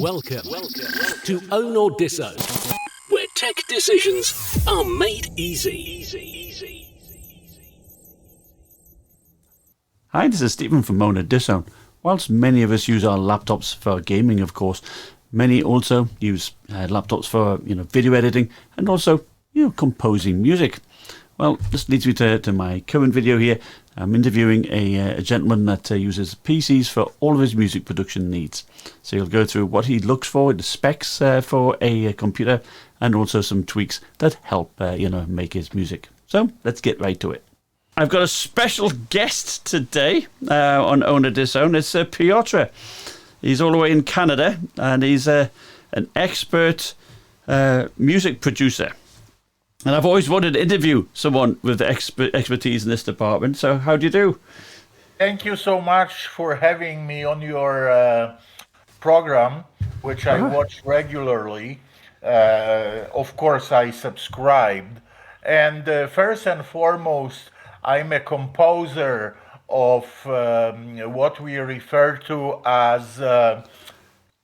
Welcome to OWNorDisown, where tech decisions are made easy. Hi, this is Stephen from OWNorDisown. Whilst many of us use our laptops for gaming, of course, many also use laptops for video editing and also composing music. Well, this leads me to my current video here. I'm interviewing a gentleman that uses PCs for all of his music production needs. So he'll go through what he looks for, the specs for a computer, and also some tweaks that help make his music. So let's get right to it. I've got a special guest today on OWNorDisown. It's Piotr. He's all the way in Canada, and he's an expert music producer. And I've always wanted to interview someone with expertise in this department. So how do you do? Thank you so much for having me on your program, which I watch regularly. Of course, I subscribed. And first and foremost, I'm a composer of what we refer to as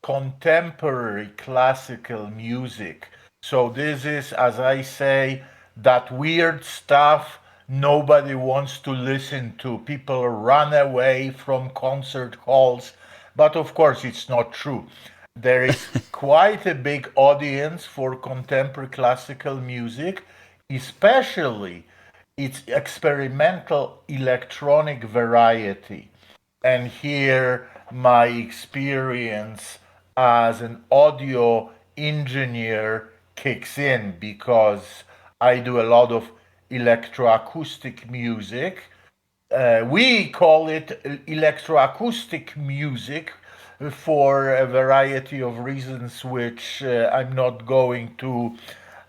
contemporary classical music. So this is, as I say, that weird stuff nobody wants to listen to. People run away from concert halls, but of course it's not true. There is quite a big audience for contemporary classical music, especially its experimental electronic variety. And here my experience as an audio engineer kicks in, because I do a lot of electroacoustic music. We call it electroacoustic music for a variety of reasons, which I'm not going to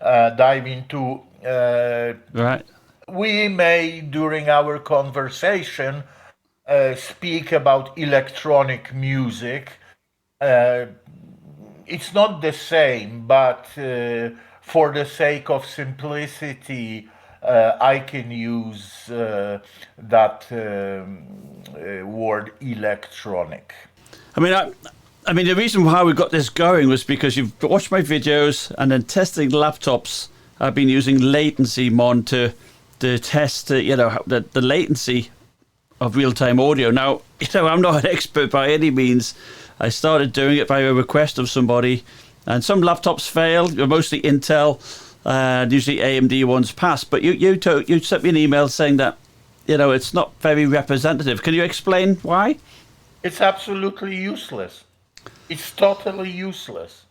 dive into. Right. We may, during our conversation, speak about electronic music. It's not the same, but for the sake of simplicity, I can use that word electronic. I mean, the reason why we got this going was because you've watched my videos, and then testing laptops, I've been using Latencymon to test, the latency of real-time audio. Now, I'm not an expert by any means. I started doing it by a request of somebody, and some laptops failed. Mostly Intel, usually AMD ones pass. But you sent me an email saying that it's not very representative. Can you explain why? It's absolutely useless. It's totally useless.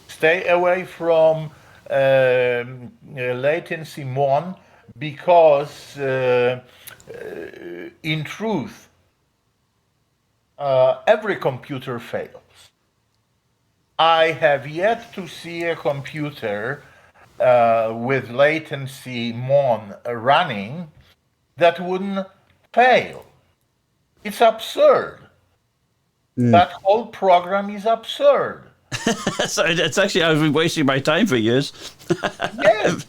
Stay away from Latencymon, because in truth, every computer fails. I have yet to see a computer with Latencymon running that wouldn't fail. It's absurd. That whole program is absurd. So it's actually, I've been wasting my time for years. Yes.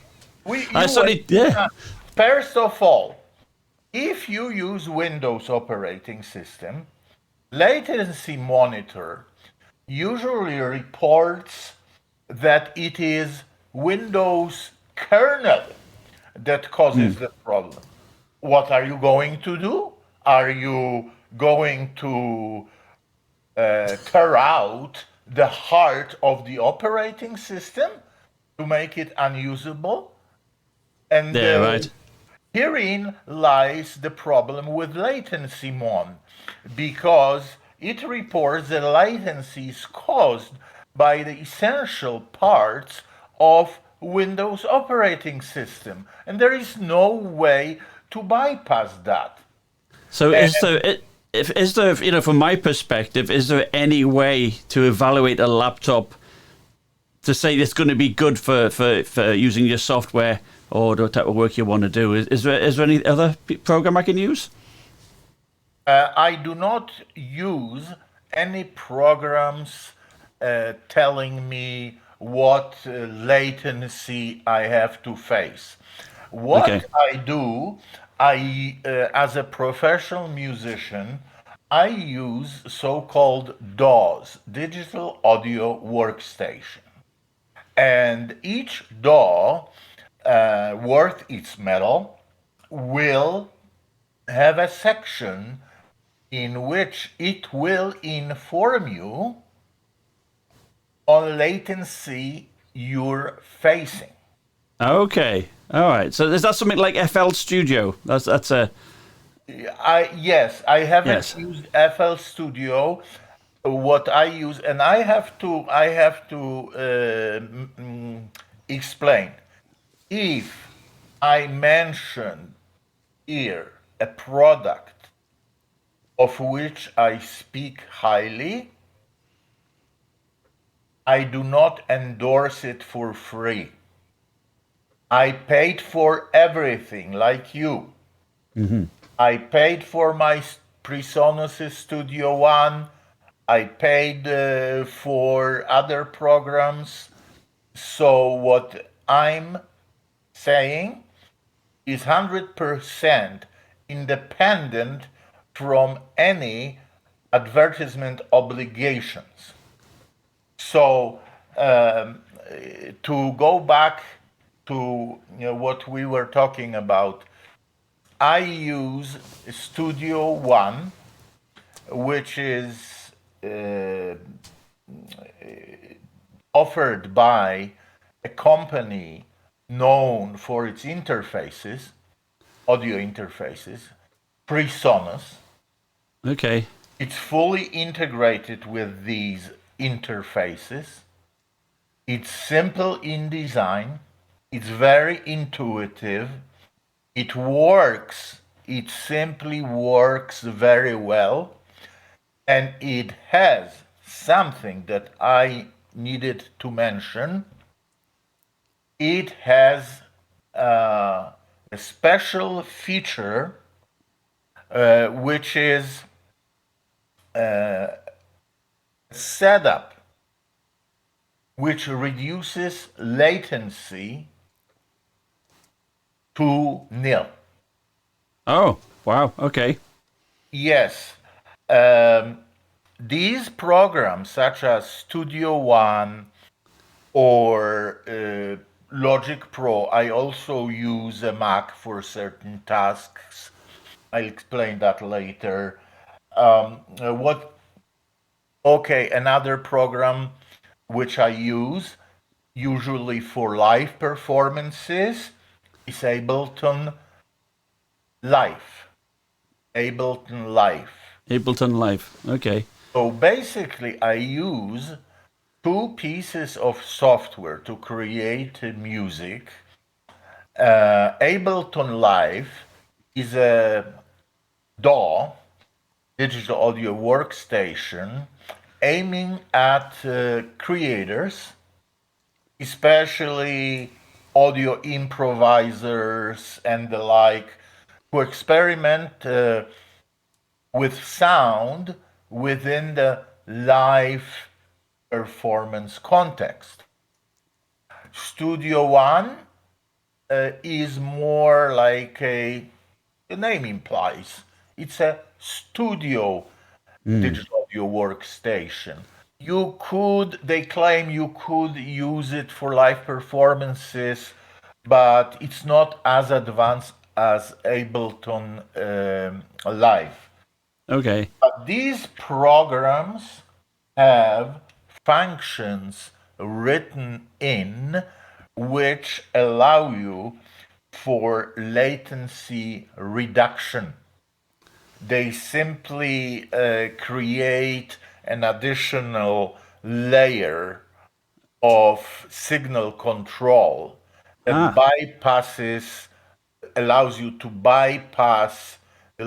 Yeah. First of all, if you use Windows operating system, latency monitor usually reports that it is Windows kernel that causes the problem. What are you going to do? Are you going to tear out the heart of the operating system to make it unusable? And right. Herein lies the problem with Latencymon, because it reports that latency is caused by the essential parts of Windows operating system, and there is no way to bypass that. So is there, from my perspective, is there any way to evaluate a laptop to say it's going to be good for using your software or the type of work you want to do? Is there any other program I can use? I do not use any programs telling me what latency I have to face. What I do, as a professional musician, I use so-called DAWs, Digital Audio Workstation. And each DAW, worth its metal, will have a section in which it will inform you on latency you're facing. Okay. All right. So is that something like FL Studio? That's a Yes, I haven't yes. used FL Studio. What I use, and I have to explain. If I mention here a product of which I speak highly, I do not endorse it for free. I paid for everything, like you. I paid for my PreSonus Studio One. I paid for other programs. So what I'm saying is 100% independent from any advertisement obligations. So to go back to what we were talking about, I use Studio One, which is offered by a company known for its interfaces, audio interfaces, PreSonus. Okay. It's fully integrated with these interfaces. It's simple in design. It's very intuitive. It works. It simply works very well. And it has something that I needed to mention. It has a special feature, which is setup, which reduces latency to nil. Oh, wow. Okay. Yes, these programs, such as Studio One or Logic Pro, I also use a Mac for certain tasks. I'll explain that later. What? Okay, another program which I use usually for live performances is Ableton Live. Ableton Live. Ableton Live. Okay. So basically, I use two pieces of software to create music. Ableton Live is a DAW, digital audio workstation, aiming at creators, especially audio improvisers and the like, who experiment with sound within the live performance context. Studio One is more like the name implies, it's a studio digital audio workstation. They claim you could use it for live performances, but it's not as advanced as Ableton Live. Okay. But these programs have functions written in which allow you for latency reduction. They simply create an additional layer of signal control that Ah, allows you to bypass the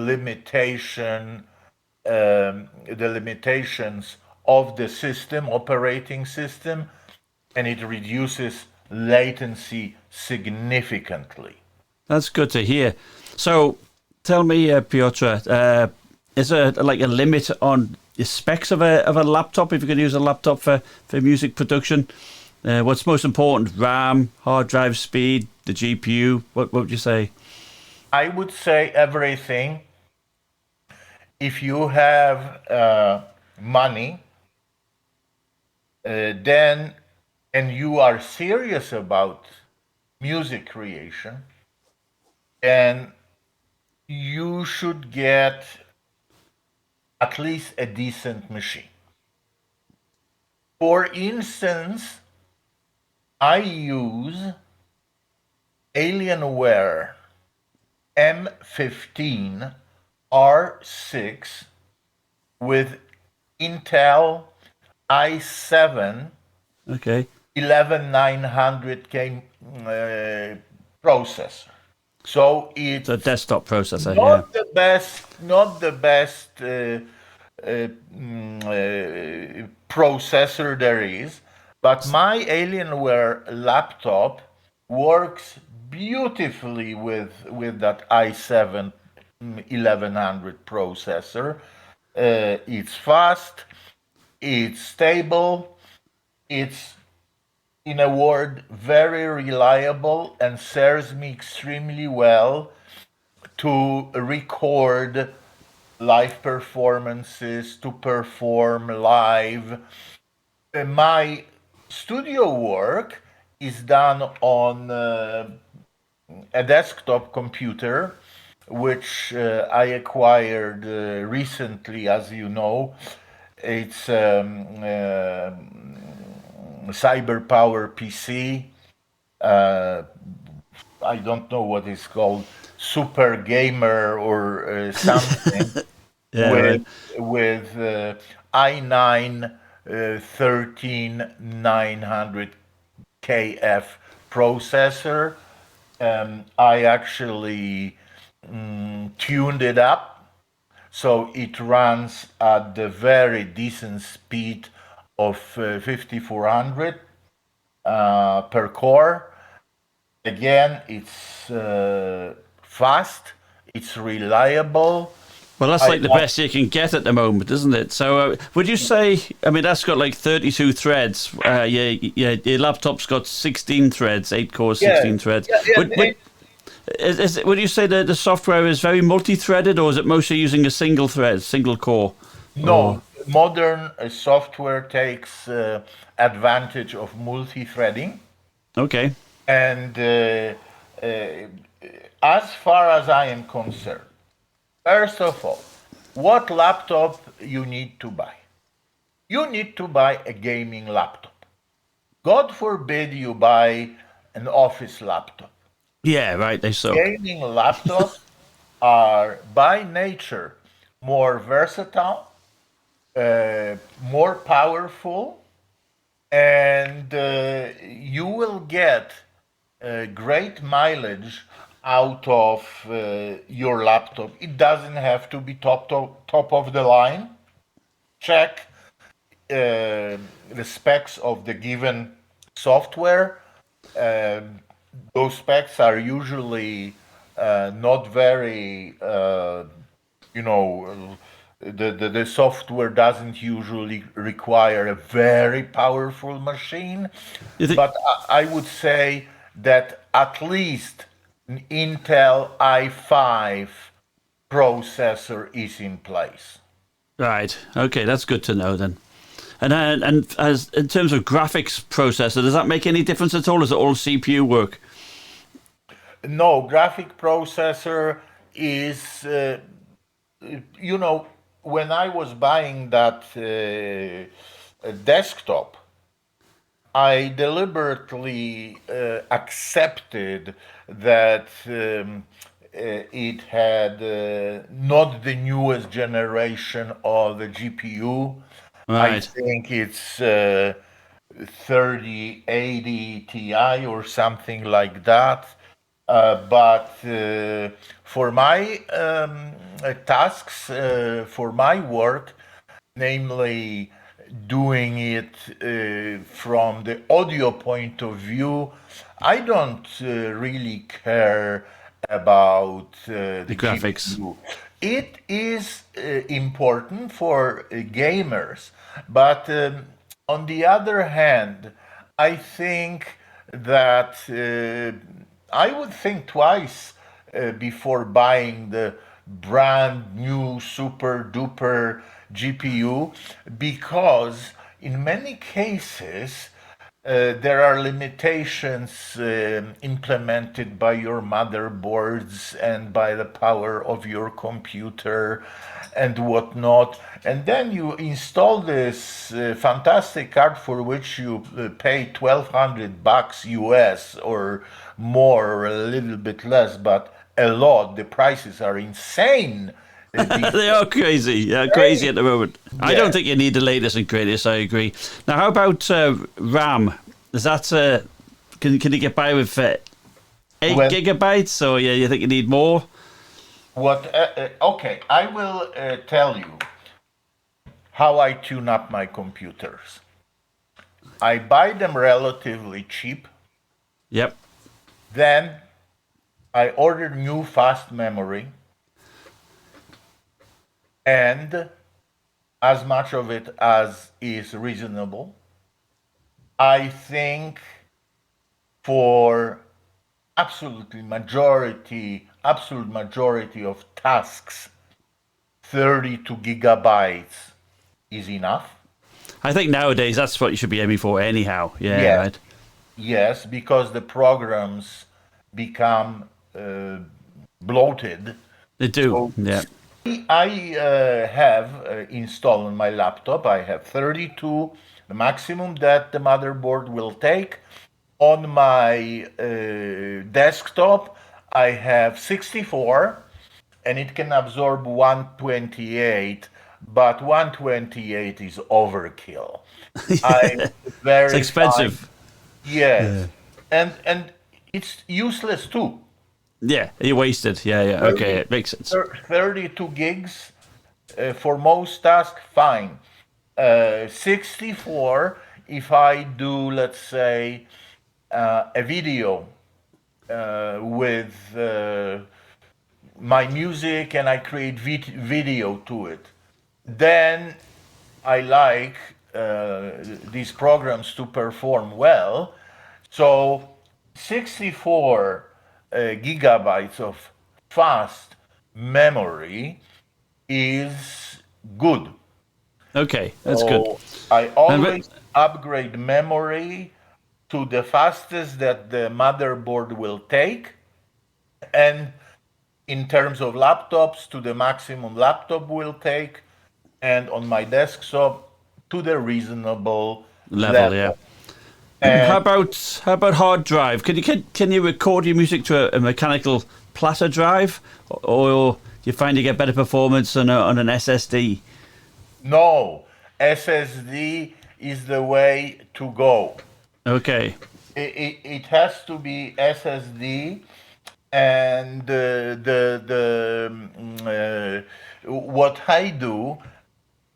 the limitations of the operating system, and it reduces latency significantly. that's good to hear. So, tell me, Piotr, is there like a limit on the specs of a laptop? If you could use a laptop for music production, what's most important? RAM, hard drive speed, the GPU. What would you say? I would say everything. if you have money, then and you are serious about music creation, then you should get at least a decent machine. For instance, I use Alienware M15 R6 with Intel i7 Okay. 11900K processor. So it's So desktop processor, not the best processor there is, but my Alienware laptop works beautifully with that i7 1100 processor. It's fast, it's stable, it's, in a word, very reliable and serves me extremely well to record live performances, to perform live. My studio work is done on a desktop computer, which I acquired recently, as you know. It's CyberPower PC. I don't know what it's called, Super Gamer or something, Yeah, with right. i9 13900 KF processor. I actually tuned it up so it runs at the very decent speed of 5400 per core. Again, it's fast, it's reliable. Well, that's I like the best you can get at the moment, isn't it? So, would you say? I mean, that's got like 32 threads. Your laptop's got 16 threads, 8 cores, Yeah, 16 threads. yeah, yeah. Would you say that the software is very multi-threaded, or is it mostly using a single thread, single core? No, modern software takes advantage of multi-threading. Okay. And uh, as far as I am concerned, first of all, what laptop you need to buy? You need to buy a gaming laptop. God forbid you buy an office laptop. Yeah, right. They suck. Gaming laptops are by nature more versatile, more powerful, and you will get great mileage out of your laptop. It doesn't have to be top of the line. Check the specs of the given software. Those specs are usually not very, the software doesn't usually require a very powerful machine, You think? but I would say that at least an Intel i5 processor is in place. Right. Okay, that's good to know then. And as in terms of graphics processor, does that make any difference at all? Is it all CPU work? No, graphic processor is, when I was buying that desktop, I deliberately accepted that it had not the newest generation of the GPU. I Right. think it's 3080 Ti or something like that. But for my tasks, for my work, namely doing it from the audio point of view, I don't really care about The the graphics. GPU. It is important for gamers, but on the other hand, I think that I would think twice before buying brand new super duper GPU, because in many cases there are limitations implemented by your motherboards and by the power of your computer and whatnot. And then you install this fantastic card for which you pay $1,200 US or more, or a little bit less, but a lot. The prices are insane. They are crazy. They're crazy at the moment. I don't Yeah. think you need the latest and greatest. I agree. Now, how about RAM? Is that can you get by with 8 Well- gigabytes, or you think you need more? Okay, I will tell you how I tune up my computers. I buy them relatively cheap. Yep. Then I order new fast memory and as much of it as is reasonable. I think for absolute majority of tasks, 32 gigabytes is enough. I think nowadays that's what you should be aiming for anyhow. Yeah, Yes. right. Yes, because the programs become bloated. They do. So Yeah. I have installed on my laptop, I have 32, the maximum that the motherboard will take. On my desktop, I have 64, and it can absorb 128, but 128 is overkill. I'm very It's expensive. Yes, and it's useless too. Yeah, you wasted. Yeah. Okay, it makes sense. 32 gigs for most tasks, fine. 64 if I do, let's say, a video with my music and I create video to it. Then I like these programs to perform well. So 64 gigabytes of fast memory is good. Okay, that's good. So I always upgrade memory to the fastest that the motherboard will take, and in terms of laptops, to the maximum laptop will take, and on my desktop to the reasonable Level, yeah. And How about hard drive? Can you record your music to a mechanical platter drive, or you find you get better performance on an SSD? no, SSD is the way to go. Okay. It has to be SSD, and what I do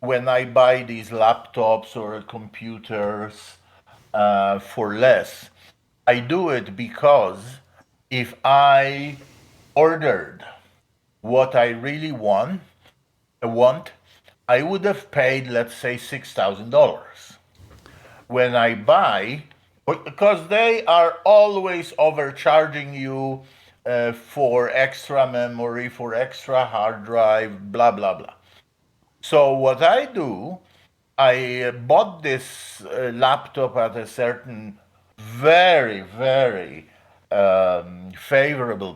when I buy these laptops or computers for less, I do it because if I ordered what I really want, I would have paid, let's say, $6,000. When I buy, because they are always overcharging you for extra memory, for extra hard drive, blah, blah, blah. So what I do, I bought this laptop at a certain very, very favorable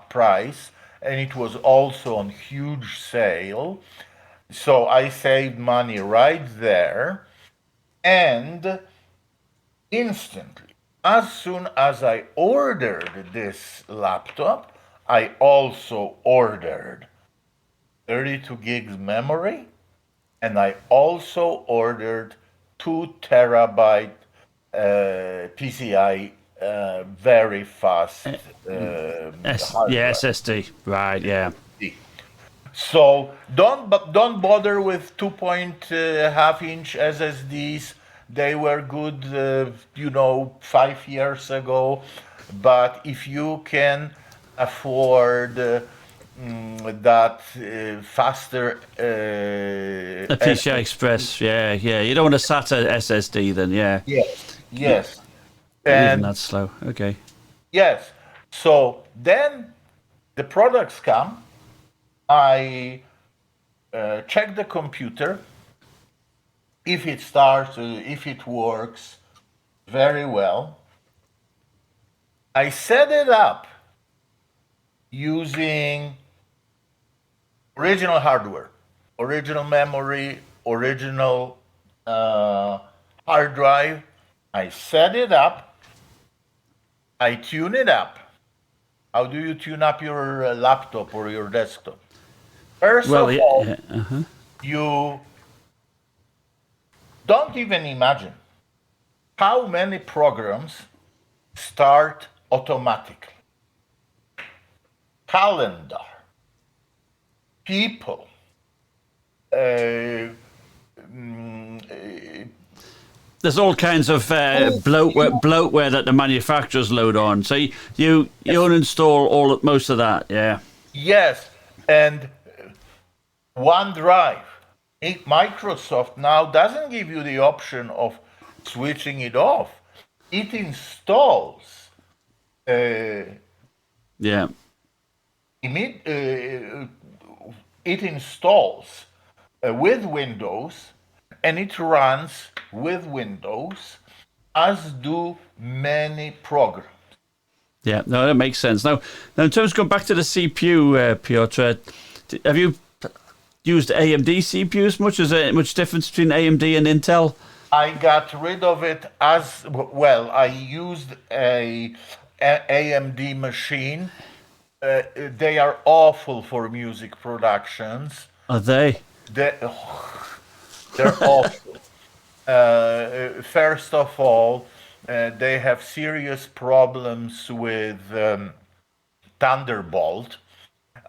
price, and it was also on huge sale. So I saved money right there, and instantly, as soon as I ordered this laptop, I also ordered 32 gigs memory, and I also ordered 2 terabyte PCI very fast hard drive. SSD. Right. Yeah. So don't bother with 2.5-inch SSDs. They were good, 5 years ago. But if you can afford that faster A PCI Express. Yeah. You don't want a SATA SSD then. Yeah. Yes. Even And that's slow. Okay. yes. So then the products come, I check the computer. If it starts, if it works very well, I set it up using original hardware, original memory, original hard drive. I set it up. I tune it up. How do you tune up your laptop or your desktop? First of all, you don't even imagine how many programs start automatically. Calendar, people, there's all kinds of bloatware that the manufacturers load on. So you uninstall most of that, yeah. Yes, and OneDrive. Microsoft now doesn't give you the option of switching it off. It installs. Yeah. It installs with Windows, and it runs with Windows, as do many programs. Yeah, no, that makes sense. Now in terms of going back to the CPU, Piotr, have you used AMD CPUs much? Is there much difference between AMD and Intel? I got rid of it as well. I used a AMD machine. They are awful for music productions. Are they? They're awful. First of all, they have serious problems with Thunderbolt.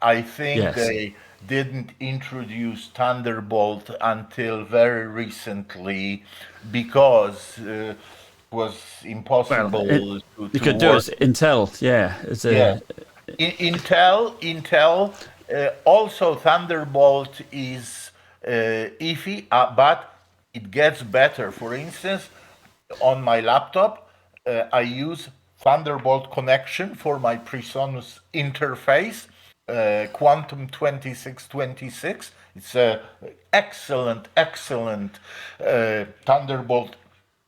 I think they didn't introduce Thunderbolt until very recently because it was impossible to you could do it. Intel, yeah. Intel, also Thunderbolt is iffy, but it gets better. For instance, on my laptop, I use Thunderbolt connection for my PreSonus interface, Quantum 2626. It's an excellent Thunderbolt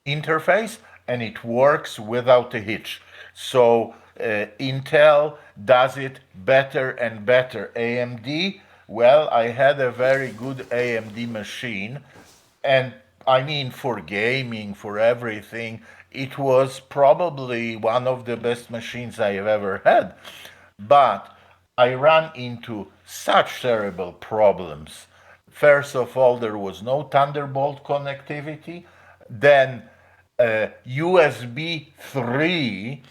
interface, and it works without a hitch. So Intel does it better and better. AMD, well, I had a very good AMD machine, and I mean, for gaming, for everything, it was probably one of the best machines I have ever had. But I ran into such terrible problems. First of all, there was no Thunderbolt connectivity. Then USB 3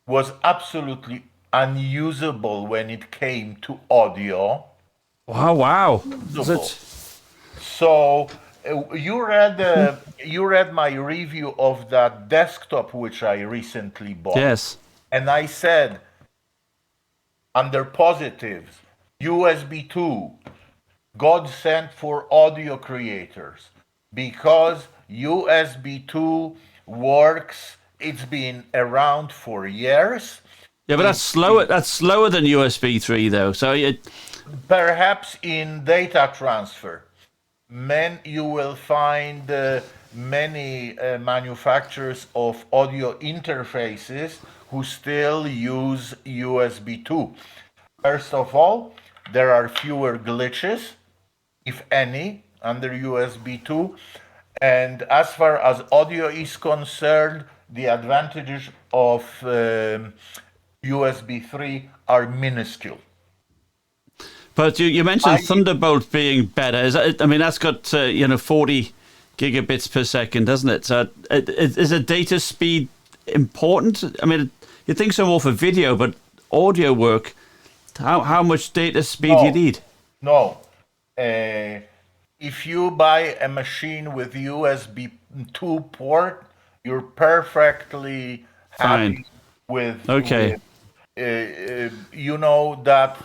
was absolutely unusable when it came to audio. Wow. So you read my review of that desktop which I recently bought. Yes. And I said, under positives, USB 2, godsend for audio creators, because USB 2 works. It's been around for years. Yeah, but that's slower. That's slower than USB 3, though. So perhaps in data transfer, you will find many manufacturers of audio interfaces who still use USB 2. First of all, there are fewer glitches, if any, under USB 2. And as far as audio is concerned, the advantages of USB 3 are minuscule. But you mentioned Thunderbolt being better. That's got 40 gigabits per second, doesn't it? So is the data speed important? I mean, you think so more for video, but audio work, how much data speed do you need? No. If you buy a machine with USB 2 port, you're perfectly happy with. Okay. You know that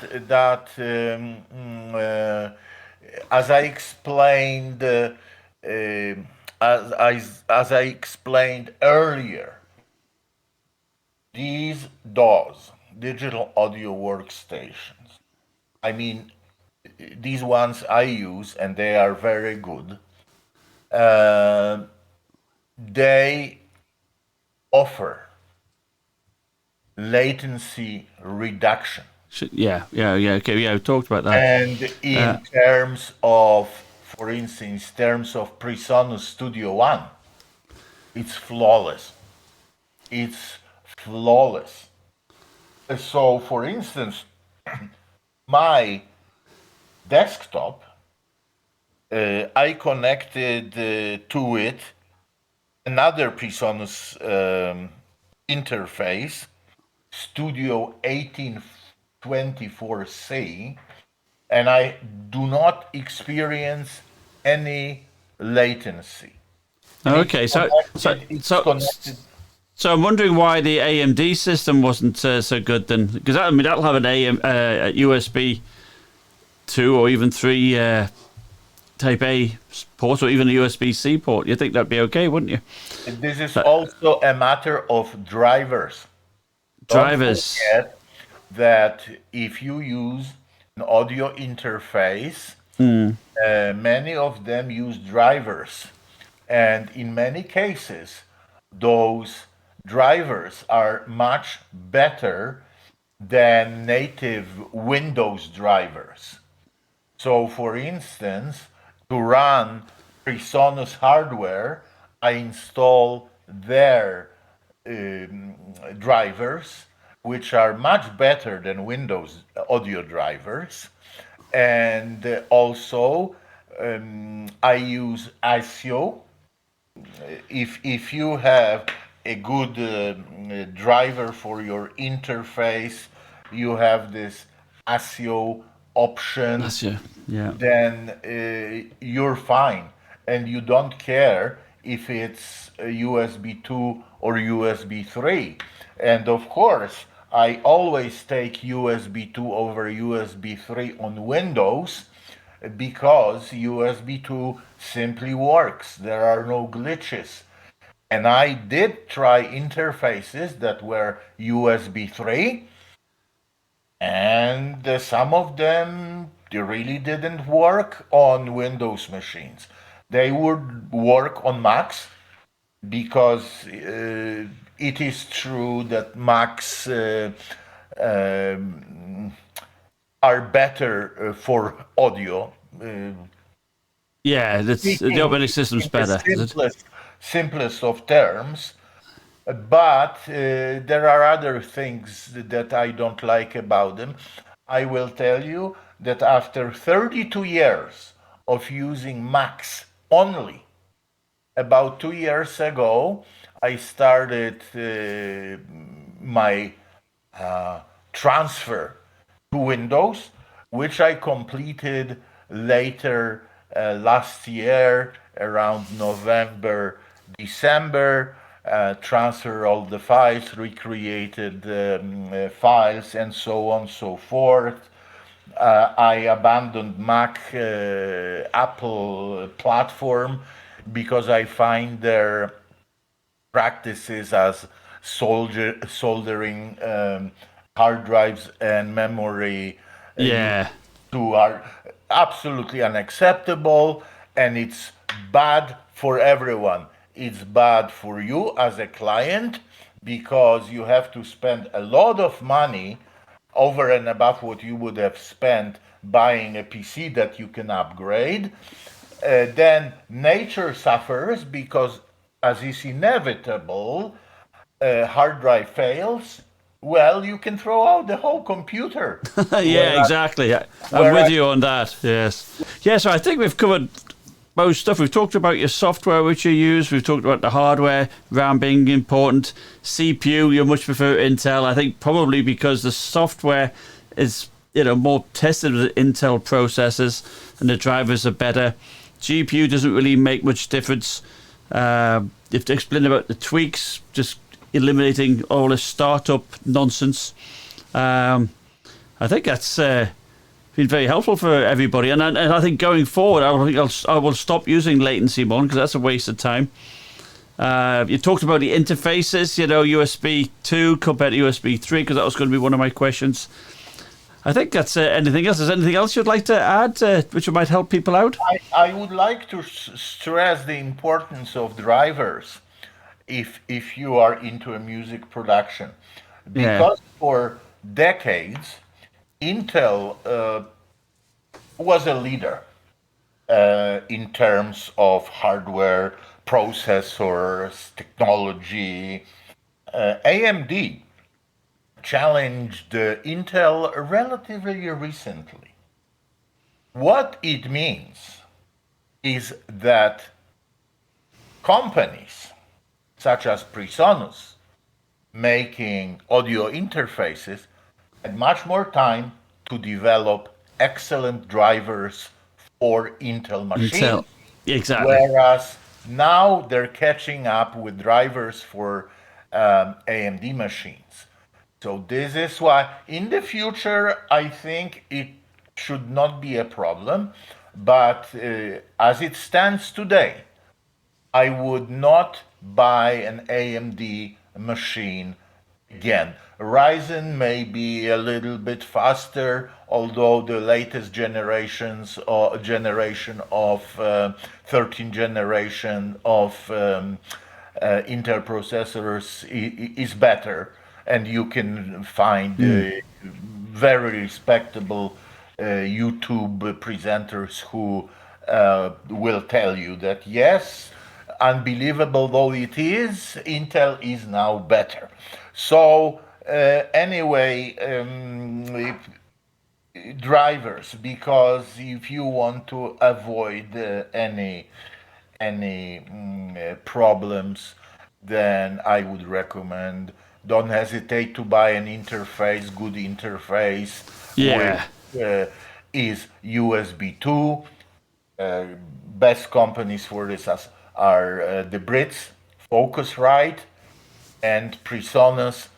as I explained as I explained earlier, these DAWs, digital audio workstations, I mean, these ones I use, and they are very good. They offer latency reduction. Okay, we talked about that. And in terms of, for instance, terms of PreSonus Studio One, it's flawless. It's flawless. So, for instance, my desktop, I connected to it another PreSonus interface, Studio 1824C, and I do not experience any latency. Okay, so I'm wondering why the AMD system wasn't so good then, because that'll have an USB 2 or even 3 Type A port, or even a USB-C port. You'd think that'd be okay, wouldn't you? This is also a matter of drivers. Don't forget that if you use an audio interface, many of them use drivers. And in many cases, those drivers are much better than native Windows drivers. So, for instance, to run PreSonus hardware, I install their drivers, which are much better than Windows audio drivers. And also, I use ASIO. If you have a good driver for your interface, you have this ASIO option, then you're fine. And you don't care if it's a USB 2 or USB 3. And of course, I always take USB 2 over USB 3 on Windows because USB 2 simply works. There are no glitches. And I did try interfaces that were USB 3, and some of them they really didn't work on Windows machines. They would work on Macs because it is true that Macs are better for audio. The operating system's better. Simplest of terms, but there are other things that I don't like about them. I will tell you that after 32 years of using Macs only, about 2 years ago, I started my transfer to Windows, which I completed later last year, around November, December, transfer all the files, recreated files, and so on and so forth. I abandoned Mac Apple platform because I find their practices as soldering hard drives and memory to are absolutely unacceptable, and it's bad for everyone. It's bad for you as a client because you have to spend a lot of money over and above what you would have spent buying a PC that you can upgrade. Then nature suffers because, as is inevitable, hard drive fails. Well, you can throw out the whole computer. Exactly. I'm with you on that. Yes. So I think we've covered most stuff. We've talked about your software which you use. We've talked about the hardware, RAM being important. CPU, you much prefer Intel. I think probably because the software is more tested with Intel processors and the drivers are better. GPU doesn't really make much difference. You have to explain about the tweaks, just eliminating all the startup nonsense. I think that's been very helpful for everybody, and I think going forward, I will stop using Latencymon because that's a waste of time. You talked about the interfaces, USB 2 compared to USB 3, because that was going to be one of my questions. I think that's anything else. Is there anything else you'd like to add which might help people out? I would like to stress the importance of drivers if you are into a music production, because for decades Intel was a leader in terms of hardware, processors, technology. AMD challenged Intel relatively recently. What it means is that companies such as PreSonus making audio interfaces had much more time to develop excellent drivers for Intel machines. Exactly. Whereas now they're catching up with drivers for AMD machines. So this is why in the future, I think it should not be a problem. But as it stands today, I would not buy an AMD machine again. Ryzen may be a little bit faster, although the latest generation of 13th generation of Intel processors is better, and you can find very respectable YouTube presenters who will tell you that yes, unbelievable though it is, Intel is now better. So anyway, drivers, because if you want to avoid any problems, then I would recommend don't hesitate to buy an interface, good interface, which is USB 2. Best companies for this are the Brits, Focusrite, and PreSonus.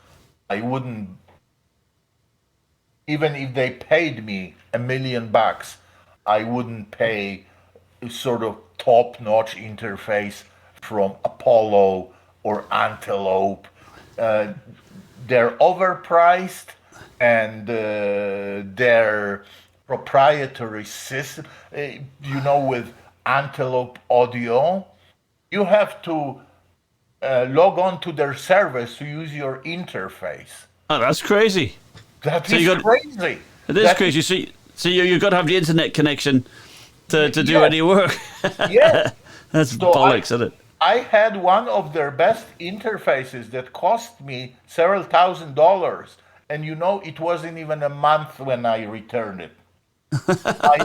I wouldn't, even if they paid me $1 million, I wouldn't pay a sort of top-notch interface from Apollo or Antelope. They're overpriced, and their proprietary system, with Antelope Audio, you have to log on to their service to use your interface. Oh, that's crazy. That is crazy. It is crazy. So you've got to have the internet connection to do any work. Yes. That's bollocks, isn't it? I had one of their best interfaces that cost me several $1,000s, and it wasn't even a month when I returned it. I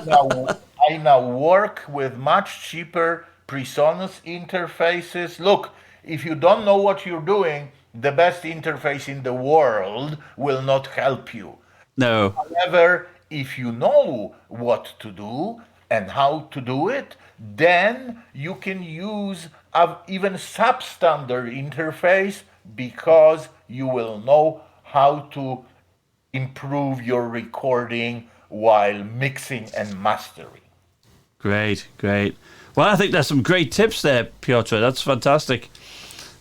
now work with much cheaper PreSonus interfaces. Look, if you don't know what you're doing, the best interface in the world will not help you. No. However, if you know what to do and how to do it, then you can use even substandard interface, because you will know how to improve your recording while mixing and mastering. Great. Well, I think there's some great tips there, Piotr. That's fantastic.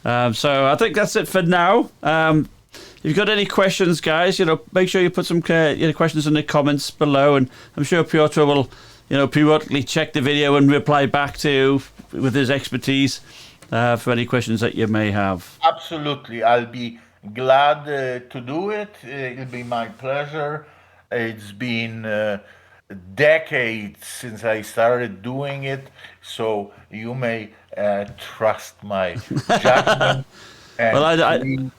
So I think that's it for now. If you've got any questions, guys, make sure you put some questions in the comments below, and I'm sure Piotr will, periodically check the video and reply back to you with his expertise for any questions that you may have. Absolutely. I'll be glad to do it. It'll be my pleasure. It's been decades since I started doing it, so you may trust my judgment. And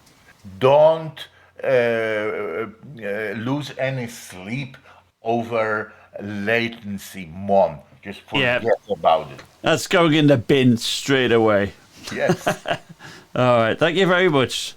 don't lose any sleep over Latencymon. Just forget about it. That's going in the bin straight away. Yes. All right. Thank you very much.